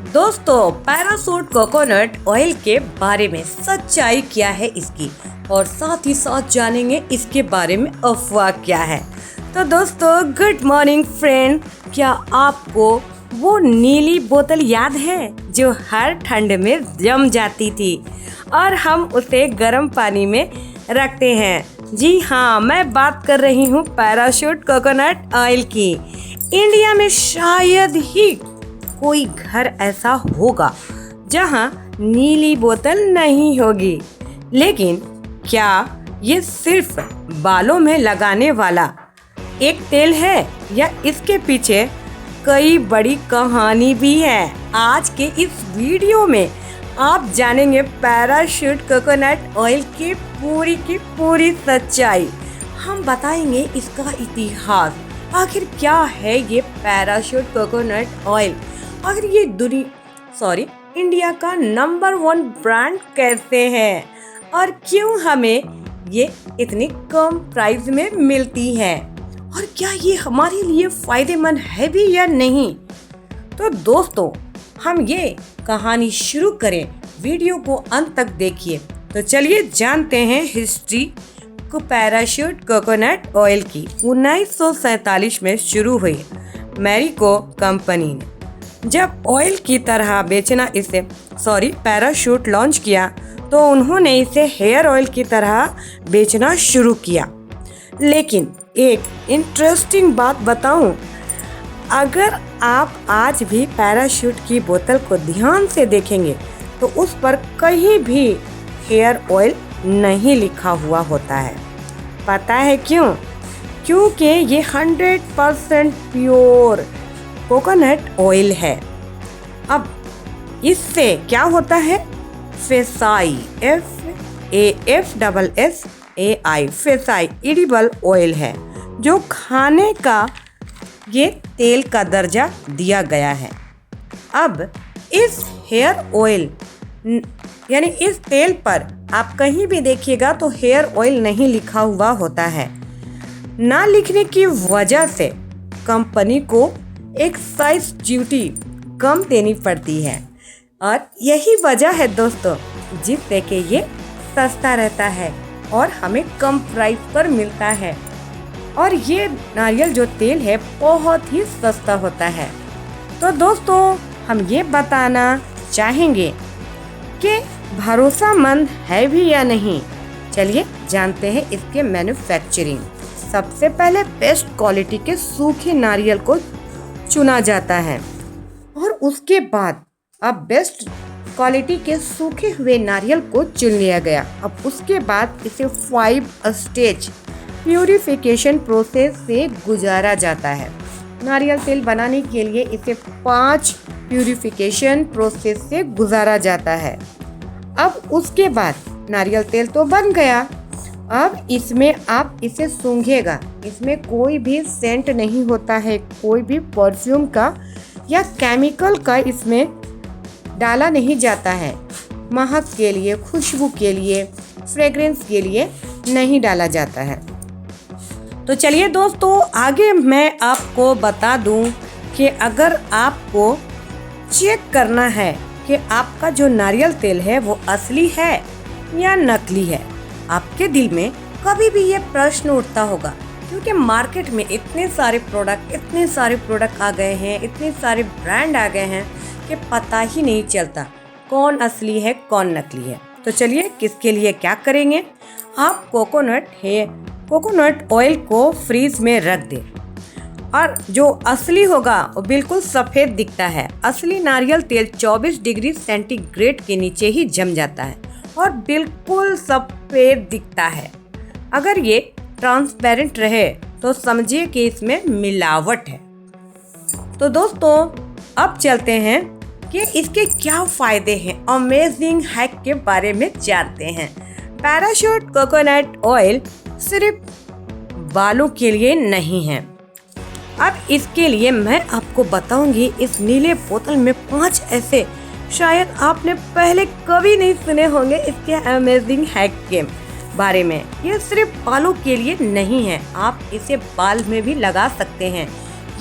दोस्तों, parachute coconut oil के बारे में सच्चाई क्या है इसकी, और साथ ही साथ जानेंगे इसके बारे में अफवाह क्या है। तो दोस्तों, गुड मॉर्निंग फ्रेंड। क्या आपको वो नीली बोतल याद है जो हर ठंड में जम जाती थी और हम उसे गर्म पानी में रखते हैं? जी हाँ, मैं बात कर रही हूँ पैराशूट कोकोनट ऑयल की। इंडिया में शायद ही कोई घर ऐसा होगा जहां नीली बोतल नहीं होगी। लेकिन क्या ये सिर्फ बालों में लगाने वाला एक तेल है या इसके पीछे कई बड़ी कहानी भी है? आज के इस वीडियो में आप जानेंगे पैराशूट कोकोनट ऑयल की पूरी सच्चाई। हम बताएंगे इसका इतिहास, आखिर क्या है ये पैराशूट कोकोनट ऑयल, अगर ये इंडिया का नंबर 1 ब्रांड कैसे है और क्यों हमें ये इतनी कम प्राइस में मिलती है, और क्या ये हमारे लिए फायदेमंद है भी या नहीं। तो दोस्तों, हम ये कहानी शुरू करें, वीडियो को अंत तक देखिए। तो चलिए जानते हैं हिस्ट्री को पैराशूट कोकोनट ऑयल की। 1947 में शुरू हुई मैरिको कंपनी ने जब ऑयल की तरह पैराशूट लॉन्च किया तो उन्होंने इसे हेयर ऑयल की तरह बेचना शुरू किया। लेकिन एक इंटरेस्टिंग बात बताऊं, अगर आप आज भी पैराशूट की बोतल को ध्यान से देखेंगे तो उस पर कहीं भी हेयर ऑयल नहीं लिखा हुआ होता है। पता है क्यों? क्योंकि ये 100% प्योर कोकोनट ऑयल है। अब इससे क्या होता है? फेसाई फेसाई एडिबल ऑयल है, जो खाने का ये तेल का दर्जा दिया गया है। अब इस हेयर ऑयल यानी इस तेल पर आप कहीं भी देखिएगा तो हेयर ऑयल नहीं लिखा हुआ होता है। ना लिखने की वजह से कंपनी को एक्साइज ड्यूटी कम देनी पड़ती है, और यही वजह है दोस्तों जिससे कि ये सस्ता रहता है और हमें कम प्राइस पर मिलता है। और ये नारियल जो तेल है बहुत ही सस्ता होता है। तो दोस्तों, हम ये बताना चाहेंगे कि भरोसेमंद है भी या नहीं। चलिए जानते हैं इसके मैन्युफैक्चरिंग। सबसे पहले बेस्ट क्वालिटी के सूखे नारियल को चुना जाता है और उसके बाद अब बेस्ट क्वालिटी के सूखे हुए नारियल को चुन लिया गया। अब उसके बाद इसे 5 स्टेज प्यूरिफिकेशन प्रोसेस से गुजारा जाता है। नारियल तेल बनाने के लिए इसे 5 प्यूरिफिकेशन प्रोसेस से गुजारा जाता है। अब उसके बाद नारियल तेल तो बन गया। अब इसमें आप इसे सूंघेगा, इसमें कोई भी सेंट नहीं होता है, कोई भी परफ्यूम का या केमिकल का इसमें डाला नहीं जाता है। महक के लिए, खुशबू के लिए, फ्रेग्रेंस के लिए नहीं डाला जाता है। तो चलिए दोस्तों, आगे मैं आपको बता दूं कि अगर आपको चेक करना है कि आपका जो नारियल तेल है वो असली है या नकली है, आपके दिल में कभी भी ये प्रश्न उठता होगा, क्योंकि मार्केट में इतने सारे प्रोडक्ट आ गए हैं, इतने सारे ब्रांड आ गए हैं कि पता ही नहीं चलता कौन असली है कौन नकली है। तो चलिए किसके लिए क्या करेंगे, आप कोकोनट ऑयल को फ्रीज में रख दें, और जो असली होगा वो बिल्कुल सफ़ेद दिखता है। असली नारियल तेल 24 डिग्री सेंटीग्रेड के नीचे ही जम जाता है और बिल्कुल सफ़ेद दिखता है। अगर ये ट्रांसपेरेंट रहे तो समझिए कि इसमें मिलावट है। तो दोस्तों, अब चलते हैं कि इसके क्या फ़ायदे हैं, अमेजिंग हैक के बारे में जानते हैं। पैराशूट कोकोनट ऑयल सिर्फ बालों के लिए नहीं है। अब इसके लिए मैं आपको बताऊंगी इस नीले बोतल में 5 ऐसे शायद आपने पहले कभी नहीं सुने होंगे इसके अमेजिंग हैक के बारे में। ये सिर्फ बालों के लिए नहीं है, आप इसे बाल में भी लगा सकते हैं।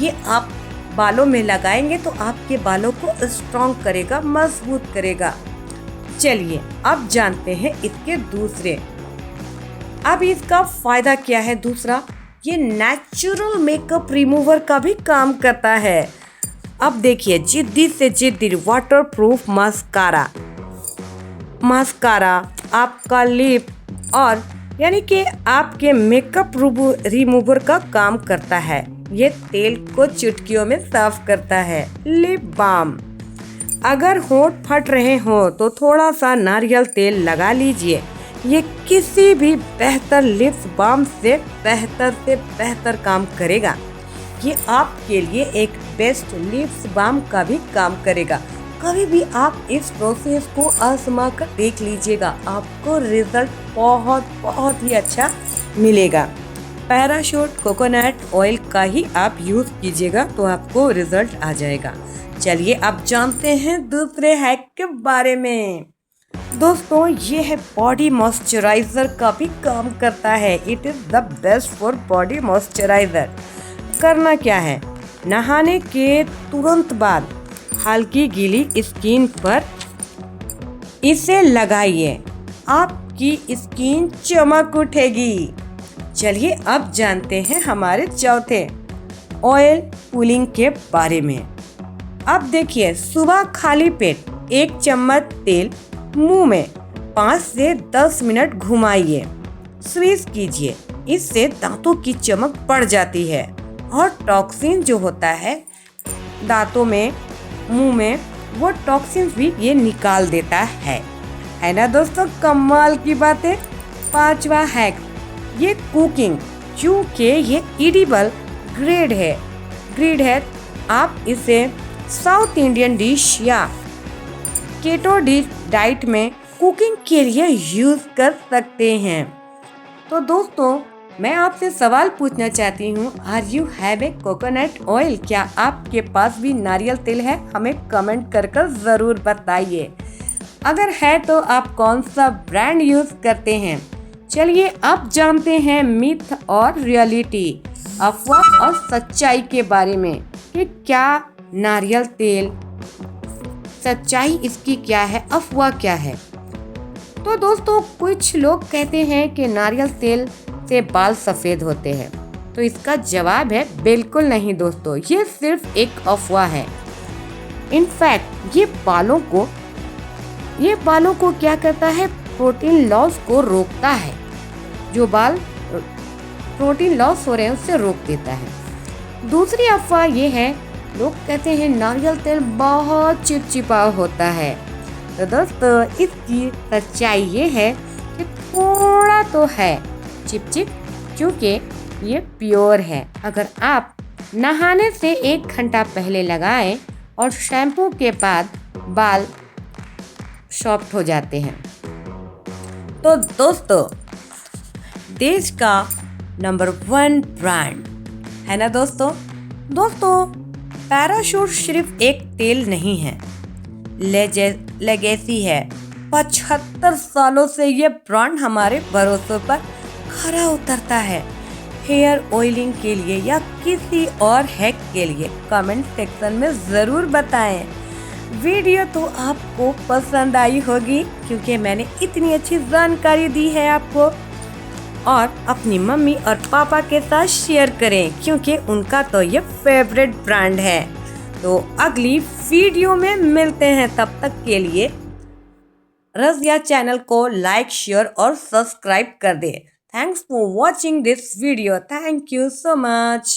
ये आप बालों में लगाएंगे तो आपके बालों को स्ट्रॉन्ग करेगा, मजबूत करेगा। चलिए अब जानते हैं इसके दूसरे। अब इसका फायदा क्या है दूसरा, ये नेचुरल मेकअप रिमूवर का भी काम करता है। अब देखिए, जिद्दी से जिद्दी वाटर प्रूफ मास्कारा आपका लिप और यानी कि आपके मेकअप रिमूवर का काम करता है। ये तेल को चुटकियों में साफ करता है। लिप बाम, अगर होंठ फट रहे हो तो थोड़ा सा नारियल तेल लगा लीजिए। ये किसी भी बेहतर लिप बाम से बेहतर काम करेगा। ये आपके लिए एक बेस्ट लिप बाम का भी काम करेगा। कभी भी आप इस प्रोसेस को आजमा कर देख लीजिएगा, आपको रिजल्ट बहुत ही अच्छा मिलेगा। पैराशूट कोकोनट ऑयल का ही आप यूज कीजिएगा तो आपको रिजल्ट आ जाएगा। चलिए अब जानते हैं दूसरे हैक के बारे में। दोस्तों, ये है बॉडी मॉइस्चराइजर का भी काम करता है। It is the best for body moisturiser. करना क्या है, नहाने के तुरंत बाद हल्की गीली स्किन पर इसे लगाइए, आपकी स्किन चमक उठेगी। चलिए अब जानते हैं हमारे चौथे ऑयल पुलिंग के बारे में। अब देखिए, सुबह खाली पेट 1 चम्मच तेल मुंह में 5 से 10 मिनट घुमाइए, स्वीज कीजिए। इससे दांतों की चमक बढ़ जाती है और टॉक्सिन जो होता है दांतों में, मुंह में, वो टॉक्सिन भी ये निकाल देता है ना दोस्तों। कमाल की बात है। 5वां हैक, ये कुकिंग, क्योंकि ये एडिबल ग्रेड है। आप इसे साउथ इंडियन डिश या केटो डाइट में कुकिंग के लिए यूज कर सकते हैं। तो दोस्तों, मैं आपसे सवाल पूछना चाहती हूँ, are you have a coconut oil? क्या आपके पास भी नारियल तेल है? हमें कमेंट कर जरूर बताइए। अगर है तो आप कौन सा ब्रांड यूज करते हैं? चलिए अब जानते हैं मिथ और रियलिटी, अफवाह और सच्चाई के बारे में कि क्या नारियल तेल, सच्चाई इसकी क्या है, अफवाह क्या है। तो दोस्तों, कुछ लोग कहते हैं कि नारियल तेल से बाल सफ़ेद होते हैं, तो इसका जवाब है बिल्कुल नहीं दोस्तों, ये सिर्फ एक अफवाह है। इनफैक्ट ये बालों को क्या करता है, प्रोटीन लॉस को रोकता है। जो बाल प्रोटीन लॉस हो रहे हैं उससे रोक देता है। दूसरी अफवाह ये है, लोग कहते हैं नारियल तेल बहुत चिपचिपा होता है। तो दोस्तों, इसकी सच्चाई ये है कि थोड़ा तो है चिपचिप, क्योंकि ये प्योर है। अगर आप नहाने से 1 घंटा पहले लगाएं और शैम्पू के बाद बाल सॉफ्ट हो जाते हैं। तो दोस्तों, देश का नंबर 1 ब्रांड है ना दोस्तों। पैराशूट सिर्फ एक तेल नहीं है, लेगेसी है। 75 सालों से ये ब्रांड हमारे भरोसे पर खरा उतरता है। हेयर ऑयलिंग के लिए या किसी और हैक के लिए कमेंट सेक्शन में ज़रूर बताएं। वीडियो तो आपको पसंद आई होगी, क्योंकि मैंने इतनी अच्छी जानकारी दी है आपको। और अपनी मम्मी और पापा के साथ शेयर करें, क्योंकि उनका तो ये फेवरेट ब्रांड है। तो अगली वीडियो में मिलते हैं, तब तक के लिए रज़िया चैनल को लाइक, शेयर और सब्सक्राइब कर दे। Thanks for watching this video. Thank you so much.